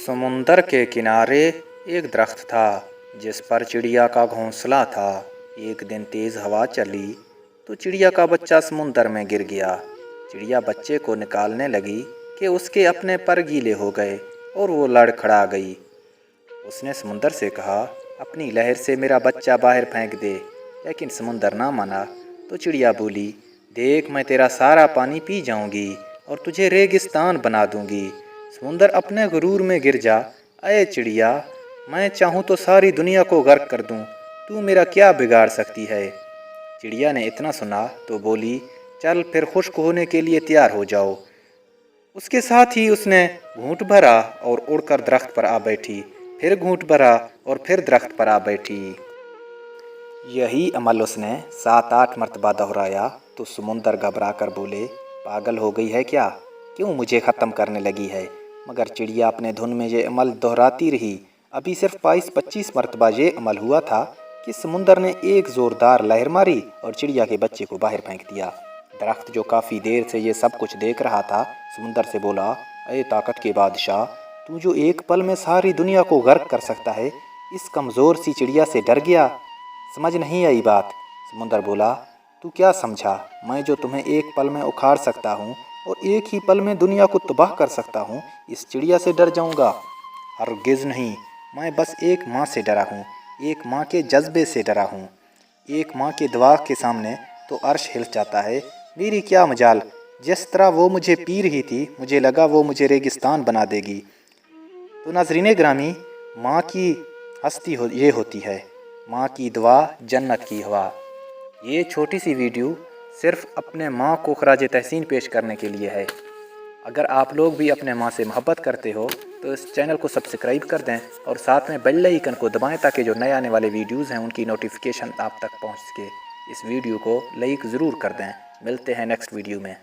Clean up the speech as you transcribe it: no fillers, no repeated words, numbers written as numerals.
समुंदर के किनारे एक दरख्त था जिस पर चिड़िया का घोंसला था। एक दिन तेज़ हवा चली तो चिड़िया का बच्चा समुंदर में गिर गया। चिड़िया बच्चे को निकालने लगी कि उसके अपने पर गीले हो गए और वो लड़खड़ा गई। उसने समुंदर से कहा, अपनी लहर से मेरा बच्चा बाहर फेंक दे, लेकिन समुंदर ना माना। तो चिड़िया बोली, देख मैं तेरा सारा पानी पी जाऊंगी और तुझे रेगिस्तान बना दूंगी। समुंदर अपने गुरूर में गिर जा। अये चिड़िया, मैं चाहूँ तो सारी दुनिया को गर्क कर दूँ, तू मेरा क्या बिगाड़ सकती है। चिड़िया ने इतना सुना तो बोली, चल फिर खुश्क होने के लिए तैयार हो जाओ। उसके साथ ही उसने घूंट भरा और उड़कर दरख्त पर आ बैठी, फिर घूंट भरा और फिर दरख्त पर आ बैठी। यही अमल उसने 7-8 मरतबा दोहराया तो समुंदर घबरा कर बोले, पागल हो गई है क्या, क्यों मुझे ख़त्म करने लगी है। मगर चिड़िया अपने धुन में ये अमल दोहराती रही। अभी सिर्फ 22-25 मरतबा ये अमल हुआ था कि समुंदर ने एक ज़ोरदार लहर मारी और चिड़िया के बच्चे को बाहर फेंक दिया। दरख्त जो काफ़ी देर से ये सब कुछ देख रहा था, समुंदर से बोला, अये ताकत के बादशाह, तू जो एक पल में सारी दुनिया को गर्क कर सकता है, इस कमज़ोर सी चिड़िया से डर गया, समझ नहीं आई बात। समुंदर बोला, तू क्या समझा, मैं जो तुम्हें एक पल में उखाड़ सकता हूँ और एक ही पल में दुनिया को तबाह कर सकता हूँ, इस चिड़िया से डर जाऊँगा? हरगिज़ नहीं, मैं बस एक माँ से डरा हूँ, एक माँ के जज्बे से डरा हूँ। एक माँ के दुआ के सामने तो अर्श हिल जाता है। मेरी क्या मजाल, जिस तरह वो मुझे पी रही थी, मुझे लगा वो मुझे रेगिस्तान बना देगी। तो नाज़रीन ग्रामी, माँ की हस्ती ये होती है, माँ की दुआ जन्नत की हवा। ये छोटी सी वीडियो सिर्फ अपने माँ को खराज तहसीन पेश करने के लिए है। अगर आप लोग भी अपने माँ से मोहब्बत करते हो तो इस चैनल को सब्सक्राइब कर दें और साथ में बेल आइकन को दबाएं ताकि जो नए आने वाले वीडियोज़ हैं उनकी नोटिफिकेशन आप तक पहुँच सके। इस वीडियो को लाइक ज़रूर कर दें। मिलते हैं नेक्स्ट वीडियो में।